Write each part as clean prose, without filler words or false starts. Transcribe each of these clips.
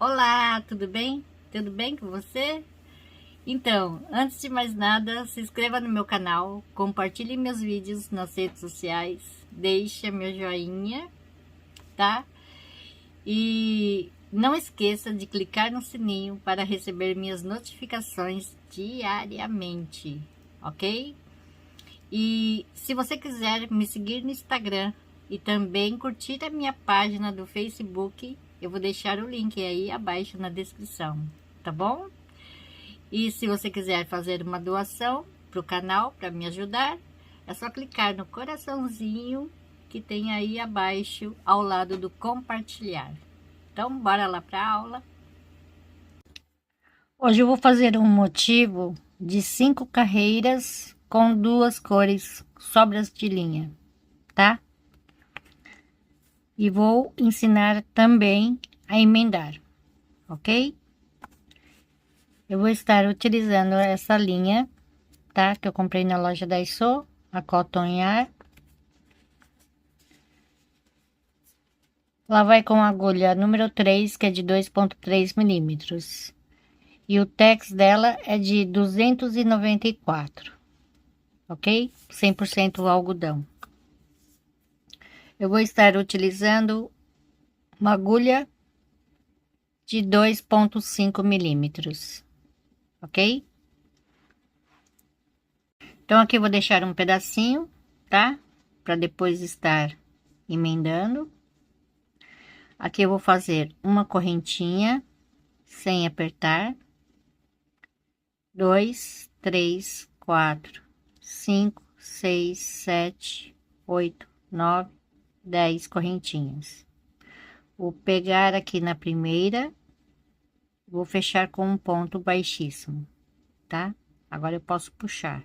Olá, tudo bem? Tudo bem com você? Então, antes de mais nada, se inscreva no meu canal, compartilhe meus vídeos nas redes sociais, deixe meu joinha, tá? E não esqueça de clicar no sininho para receber minhas notificações diariamente, ok? E se você quiser me seguir no Instagram e também curtir a minha página do Facebook, eu vou deixar o link aí abaixo na descrição, tá bom? E se você quiser fazer uma doação para o canal para me ajudar, é só clicar no coraçãozinho que tem aí abaixo ao lado do compartilhar. Então, bora lá para a aula. Hoje eu vou fazer um motivo de 5 carreiras com 2 cores sobras de linha, tá? E vou ensinar também a emendar, ok? Eu vou estar utilizando essa linha, tá? Que eu comprei na loja da Isso, a Cotton Yarn. Ela vai com a agulha número 3, que é de 2,3 milímetros. E o tex dela é de 294, ok? 100% algodão. Eu vou estar utilizando uma agulha de 2,5 milímetros, ok? Então, aqui eu vou deixar um pedacinho, tá? Para depois estar emendando. Aqui eu vou fazer uma correntinha sem apertar. 2, 3, 4, 5, 6, 7, 8, 9, 10 correntinhas. Vou pegar aqui na primeira, vou fechar com um ponto baixíssimo, tá? Agora eu posso puxar.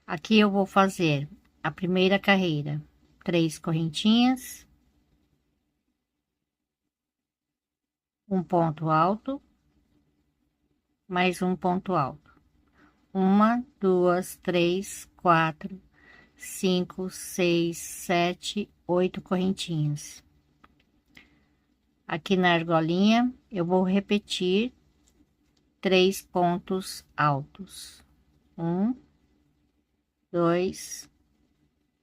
Aqui eu vou fazer a primeira carreira, 3 correntinhas, um ponto alto, mais um ponto alto. 1, 2, 3, 4, 5, 6, 7, 8 correntinhas. Aqui na argolinha, eu vou repetir 3 pontos altos. 1, 2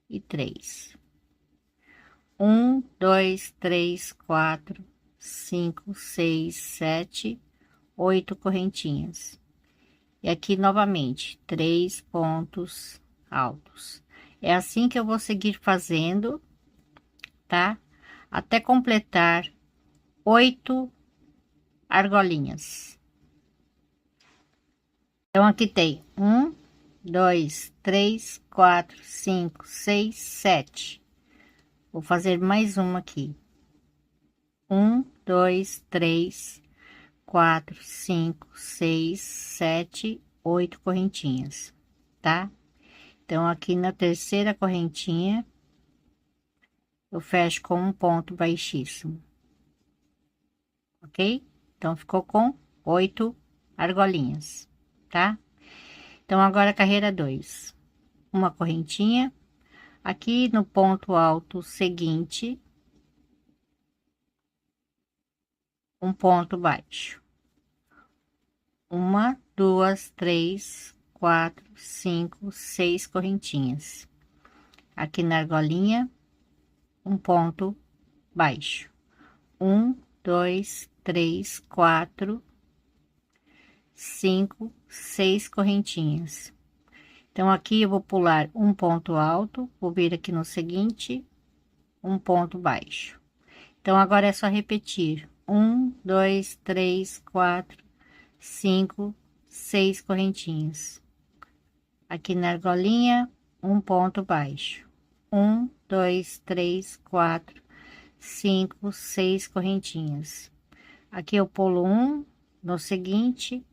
e 3. 1, 2, 3, 4, 5, 6, 7, 8 correntinhas. E aqui novamente, 3 pontos altos. É assim que eu vou seguir fazendo, tá? Até completar 8 argolinhas. Então, aqui tem 1, 2, 3, 4, 5, 6, 7. Vou fazer mais uma aqui. 1, 2, 3, 4, 5, 6, 7, 8 correntinhas, tá? Então, aqui na terceira correntinha, eu fecho com um ponto baixíssimo, ok? Então, ficou com 8 argolinhas, tá? Então, agora a carreira 2. Uma correntinha. Aqui no ponto alto seguinte, um ponto baixo. 1, 2, 3, 4, 5, 6 correntinhas. Aqui na argolinha, um ponto baixo. 1, 2, 3, 4, 5, 6 correntinhas. Então, aqui eu vou pular um ponto alto, vou vir aqui no seguinte, um ponto baixo. Então, agora é só repetir: 1, 2, 3, 4, 5, 6 correntinhas. Aqui na argolinha, um ponto baixo. 1, 2, 3, 4, 5, 6 correntinhas. Aqui eu pulo um, no seguinte,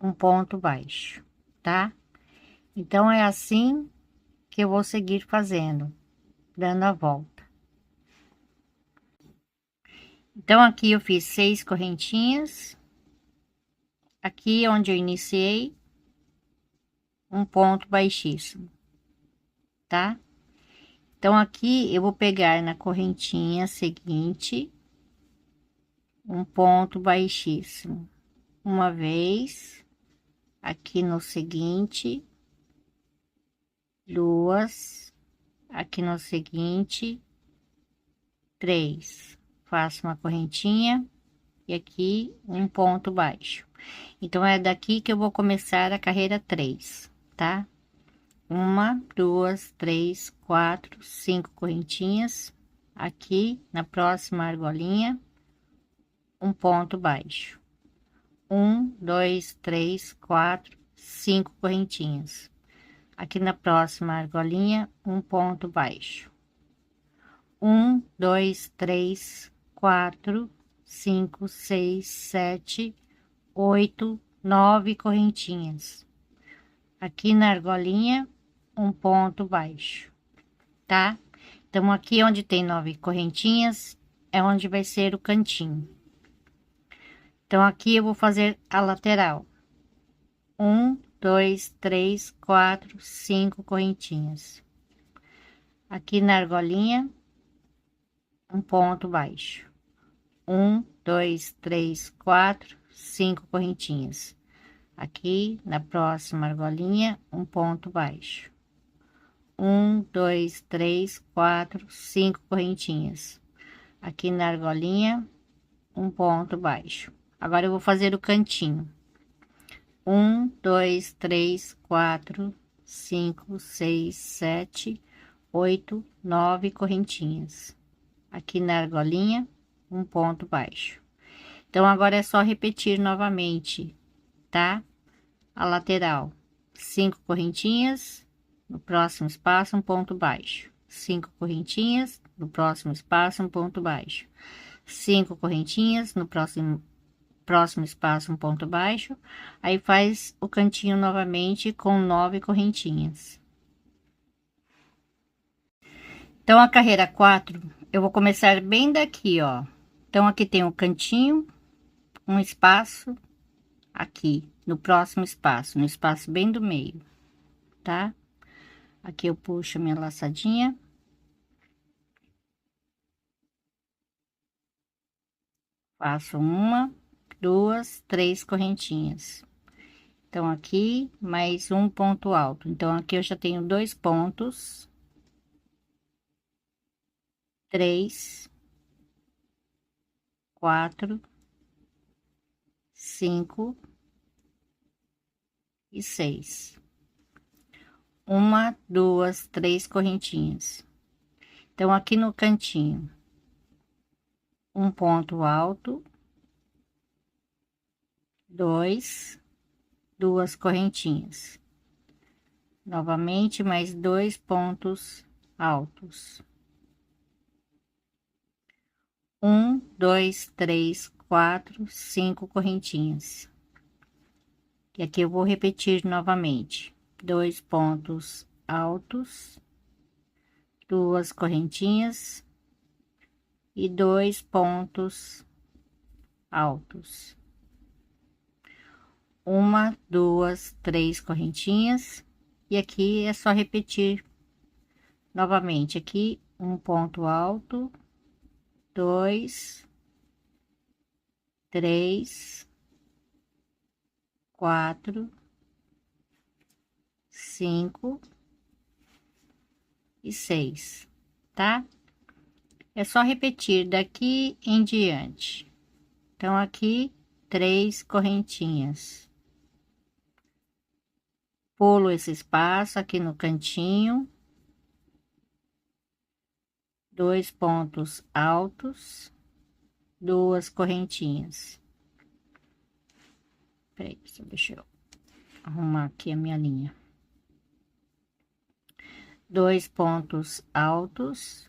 um ponto baixo, tá? Então, é assim que eu vou seguir fazendo, dando a volta. Então, aqui eu fiz 6 correntinhas. Aqui onde eu iniciei, um ponto baixíssimo, tá? Então, aqui eu vou pegar na correntinha seguinte, um ponto baixíssimo, uma vez, aqui no seguinte, duas, aqui no seguinte, três, faço uma correntinha e aqui um ponto baixo. Então é daqui que eu vou começar a carreira 3, tá? Uma, duas, três, quatro, cinco correntinhas. Aqui na próxima argolinha, um ponto baixo. Um, dois, três, quatro, cinco correntinhas. Aqui na próxima argolinha, um ponto baixo. Um, dois, três, quatro, cinco, seis, sete, oito, nove correntinhas. Aqui na argolinha, um ponto baixo, tá? Então, aqui onde tem 9 correntinhas, é onde vai ser o cantinho. Então, aqui eu vou fazer a lateral. Um, dois, três, quatro, cinco correntinhas. Aqui na argolinha, um ponto baixo. Um, dois, três, quatro, cinco correntinhas. Aqui na próxima argolinha, um ponto baixo. Um, dois, três, quatro, cinco correntinhas. Aqui na argolinha, um ponto baixo. Agora eu vou fazer o cantinho. Um, dois, três, quatro, cinco, seis, sete, oito, nove correntinhas. Aqui na argolinha, um ponto baixo. Então, agora é só repetir novamente, tá? A lateral, cinco correntinhas, no próximo espaço, um ponto baixo. Cinco correntinhas, no próximo espaço, um ponto baixo. Cinco correntinhas, no próximo espaço, um ponto baixo. Aí faz o cantinho novamente com 9 correntinhas. Então, a carreira 4, eu vou começar bem daqui, ó. Então, aqui tem um cantinho, um espaço, aqui, no próximo espaço, no espaço bem do meio, tá? Aqui eu puxo minha laçadinha. Faço uma, duas, três correntinhas. Então, aqui, mais um ponto alto. Então, aqui eu já tenho 2 pontos. 3, 4, 5 e 6. Uma, duas, três correntinhas. Então, aqui no cantinho, um ponto alto, duas correntinhas. Novamente, mais 2 pontos altos. Um, dois, três, quatro, cinco correntinhas. E aqui eu vou repetir novamente. 2 pontos altos, duas correntinhas e 2 pontos altos. Uma, duas, três correntinhas. E aqui é só repetir novamente. Aqui, um ponto alto, 2, 3, 4, 5 e 6, tá? É só repetir daqui em diante. Então, aqui, 3 correntinhas. Pulo esse espaço aqui no cantinho. 2 pontos altos, duas correntinhas. Peraí, deixa eu arrumar aqui a minha linha. 2 pontos altos,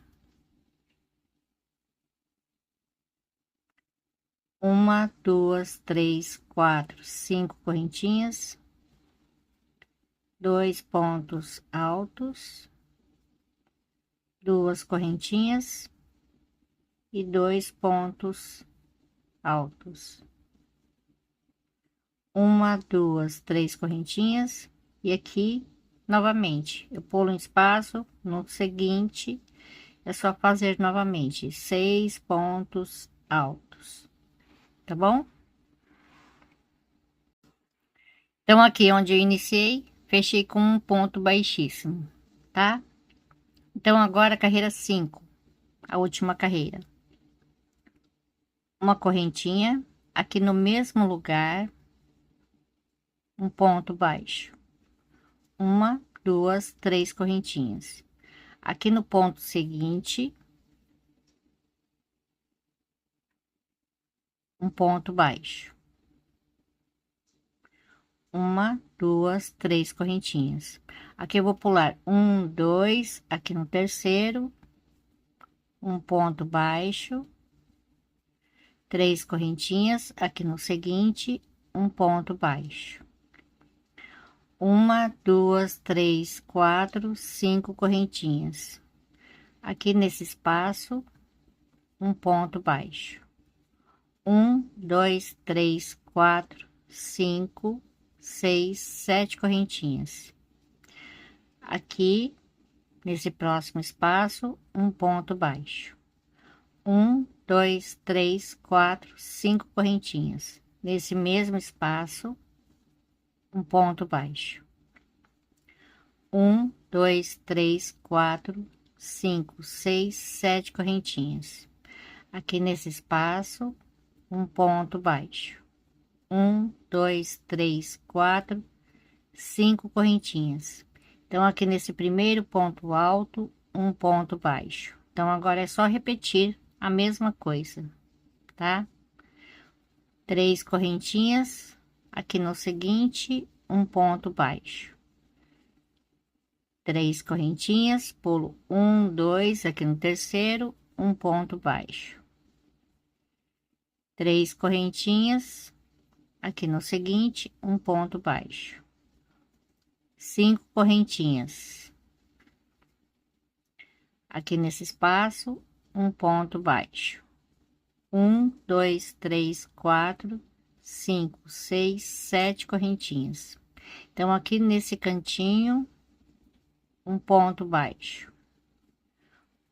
uma, duas, três, quatro, cinco correntinhas, 2 pontos altos, duas correntinhas e 2 pontos altos. Uma, duas, três correntinhas e aqui novamente eu pulo um espaço, no seguinte é só fazer novamente 6 pontos altos. tá bom? Então, aqui onde eu iniciei, fechei com um ponto baixíssimo, tá? Então, agora carreira 5, a última carreira. Uma correntinha, aqui no mesmo lugar, um ponto baixo. Uma, duas, três correntinhas. Aqui no ponto seguinte, um ponto baixo. Uma, duas, três correntinhas. Aqui eu vou pular um, dois, aqui no terceiro, um ponto baixo, três correntinhas, aqui no seguinte, um ponto baixo. Uma, duas, três, quatro, cinco correntinhas. Aqui nesse espaço, um ponto baixo. Um, dois, três, quatro, cinco, seis, sete correntinhas. Aqui nesse próximo espaço, um ponto baixo. Um, dois, três, quatro, cinco correntinhas. Nesse mesmo espaço, um ponto baixo. Um, dois, três, quatro, cinco, seis, sete correntinhas. Aqui nesse espaço, um ponto baixo. Um, dois, três, quatro, cinco correntinhas. Então, aqui nesse primeiro ponto alto, um ponto baixo. Então, agora é só repetir a mesma coisa, tá? Três correntinhas, aqui no seguinte, um ponto baixo. Três correntinhas, pulo um, dois, aqui no terceiro, um ponto baixo. Três correntinhas, aqui no seguinte, um ponto baixo. Cinco correntinhas. Aqui nesse espaço, um ponto baixo. Um, dois, três, quatro, cinco, seis, sete correntinhas. Então, aqui nesse cantinho, um ponto baixo.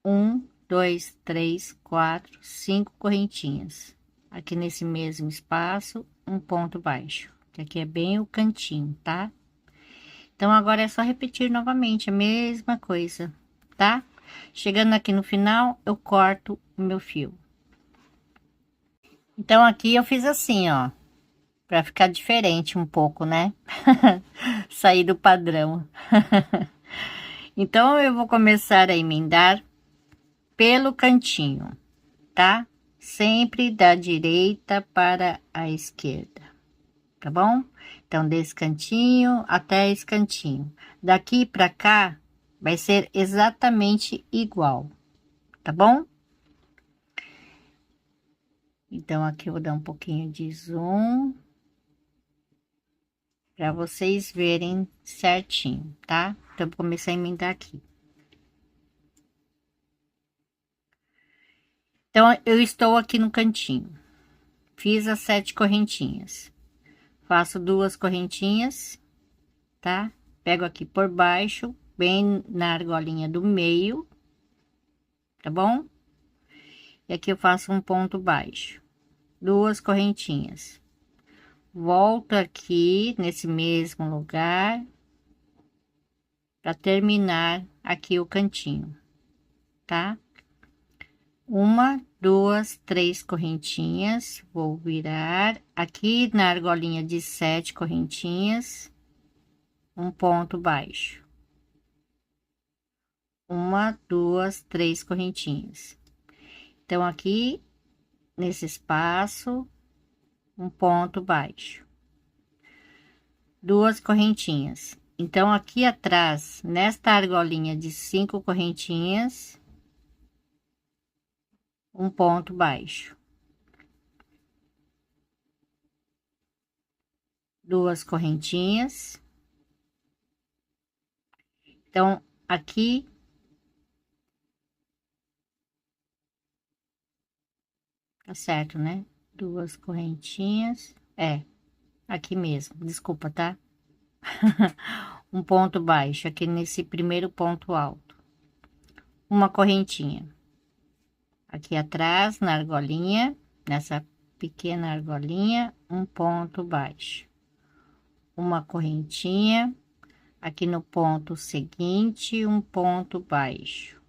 Um, dois, três, quatro, cinco correntinhas. Aqui nesse mesmo espaço, um ponto baixo, que aqui é bem o cantinho, tá? Então, agora é só repetir novamente a mesma coisa, tá? Chegando aqui no final, eu corto o meu fio. Então, aqui eu fiz assim, ó, pra ficar diferente um pouco, né? Sair do padrão. Então, eu vou começar a emendar pelo cantinho, tá? Sempre da direita para a esquerda, tá bom? Então, desse cantinho até esse cantinho. Daqui para cá, vai ser exatamente igual, tá bom? Então, aqui eu vou dar um pouquinho de zoom para vocês verem certinho, tá? Então, vou começar a emendar aqui. Então, eu estou aqui no cantinho, fiz as 7 correntinhas, faço 2 correntinhas, tá? Pego aqui por baixo, bem na argolinha do meio, tá bom? E aqui eu faço um ponto baixo, 2 correntinhas. Volto aqui nesse mesmo lugar para terminar aqui o cantinho, tá? Uma, duas, três correntinhas, vou virar aqui na argolinha de 7 correntinhas, um ponto baixo. Uma, duas, três correntinhas. Então, aqui nesse espaço, um ponto baixo. 2 correntinhas. Então, aqui atrás, nesta argolinha de 5 correntinhas, um ponto baixo. 2 correntinhas. Então, aqui tá certo, né? 2 correntinhas. É, aqui mesmo, desculpa, tá? Um ponto baixo aqui nesse primeiro ponto alto. Uma correntinha. Aqui atrás, na argolinha, nessa pequena argolinha, um ponto baixo, uma correntinha, aqui no ponto seguinte, um ponto baixo,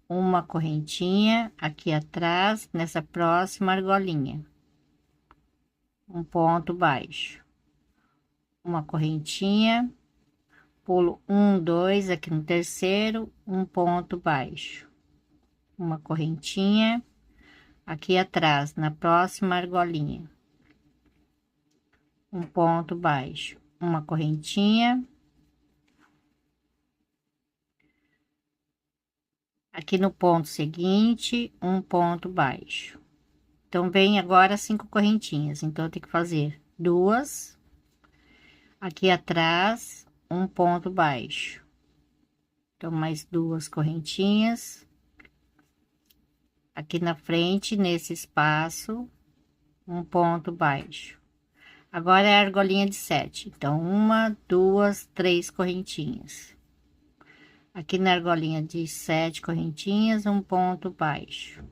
uma correntinha aqui atrás, nessa próxima argolinha, um ponto baixo, uma correntinha, pulo um, dois, aqui no terceiro, um ponto baixo, uma correntinha, aqui atrás, na próxima argolinha, um ponto baixo, uma correntinha, aqui no ponto seguinte, um ponto baixo. Então, vem agora 5 correntinhas, então eu tenho que fazer duas, aqui atrás, um ponto baixo. Então, mais 2 correntinhas, aqui na frente, nesse espaço, um ponto baixo. Agora é a argolinha de 7, então, 1, 2, 3 correntinhas. Aqui na argolinha de 7 correntinhas, um ponto baixo.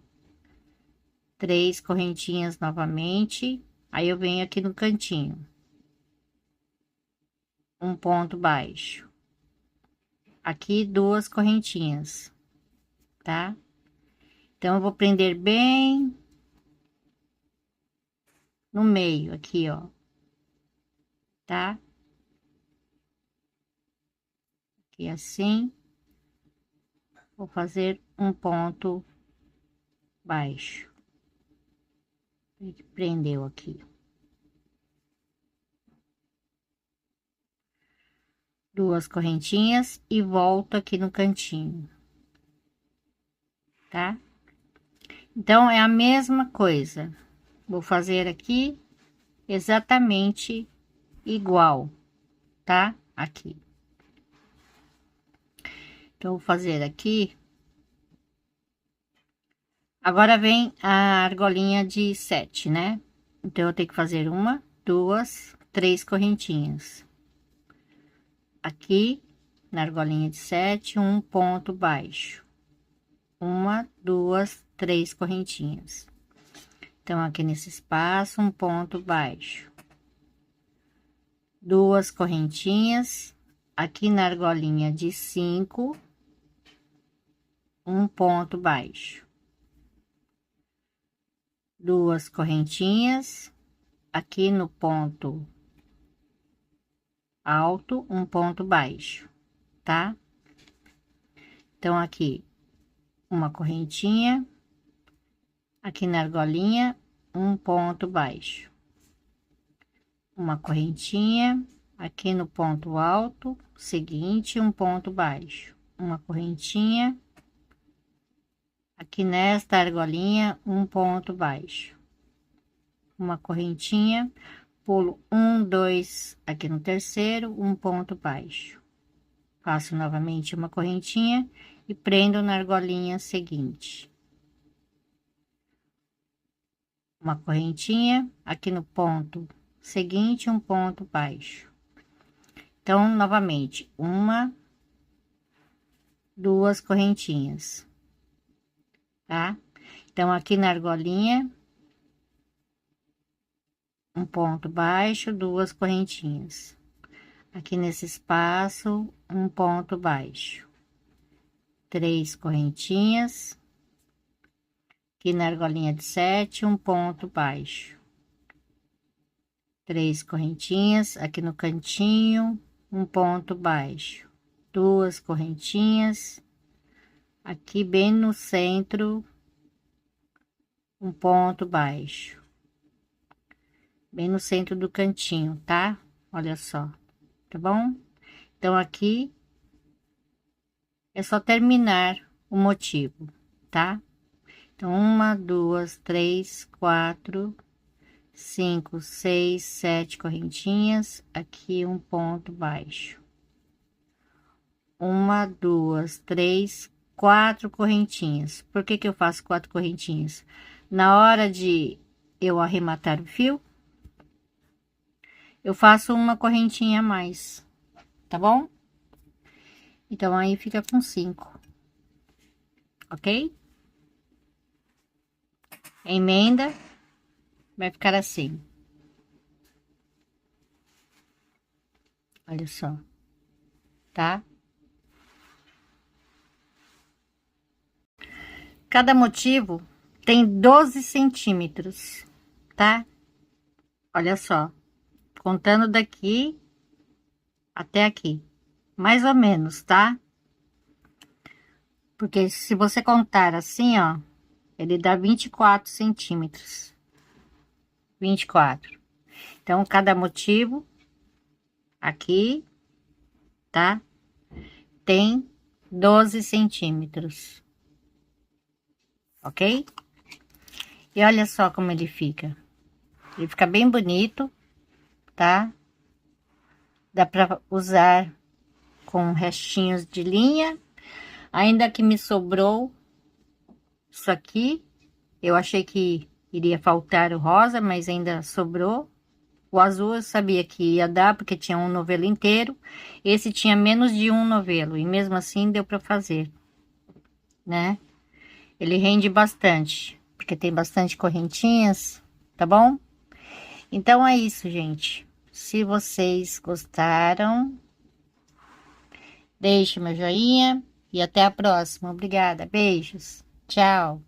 3 correntinhas novamente, aí eu venho aqui no cantinho, um ponto baixo, aqui 2 correntinhas, tá? Então eu vou prender bem no meio aqui, ó, tá? Aqui assim, vou fazer um ponto baixo, prendeu aqui. 2 correntinhas e volto aqui no cantinho, tá? Então, é a mesma coisa. Vou fazer aqui exatamente igual, tá? Aqui. Então, vou fazer aqui. Agora vem a argolinha de 7, né? Então, eu tenho que fazer 1, 2, 3 correntinhas. Aqui, na argolinha de 7, um ponto baixo. 1, 2, 3 correntinhas. Então, aqui nesse espaço, um ponto baixo. 2 correntinhas. Aqui na argolinha de 5, um ponto baixo. 2 correntinhas. Aqui no ponto alto, um ponto baixo, tá? Então, aqui, uma correntinha. Aqui na argolinha, um ponto baixo, uma correntinha, aqui no ponto alto seguinte, um ponto baixo, uma correntinha, aqui nesta argolinha, um ponto baixo, uma correntinha, pulo 1, 2, aqui no terceiro, um ponto baixo, faço novamente uma correntinha e prendo na argolinha seguinte. Uma correntinha, aqui no ponto seguinte, um ponto baixo. Então, novamente, 1, 2 correntinhas, tá? Então, aqui na argolinha, um ponto baixo, 2 correntinhas. Aqui nesse espaço, um ponto baixo. 3 correntinhas. Aqui na argolinha de 7, um ponto baixo. 3 correntinhas, aqui no cantinho, um ponto baixo. 2 correntinhas, aqui bem no centro, um ponto baixo. Bem no centro do cantinho, tá? Olha só, tá bom? Então, aqui é só terminar o motivo, tá? Então, 1, 2, 3, 4, 5, 6, 7 correntinhas, aqui um ponto baixo. 1, 2, 3, 4 correntinhas. Por que que eu faço 4 correntinhas? Na hora de eu arrematar o fio, eu faço uma correntinha a mais, tá bom? Então, aí fica com 5, ok? Emenda vai ficar assim. Olha só, tá? Cada motivo tem 12 centímetros, tá? Olha só, contando daqui até aqui, mais ou menos, tá? Porque se você contar assim, ó, ele dá 24 centímetros. 24. Então, cada motivo aqui, tá? Tem 12 centímetros. Ok? E olha só como ele fica. Ele fica bem bonito, tá? Dá pra usar com restinhos de linha. Ainda que me sobrou isso aqui. Eu achei que iria faltar o rosa, mas ainda sobrou. O azul eu sabia que ia dar, porque tinha um novelo inteiro. Esse tinha menos de um novelo, e mesmo assim deu para fazer, né? Ele rende bastante, porque tem bastante correntinhas, tá bom? Então é isso, gente. Se vocês gostaram, deixe meu joinha e até a próxima. Obrigada, beijos, tchau.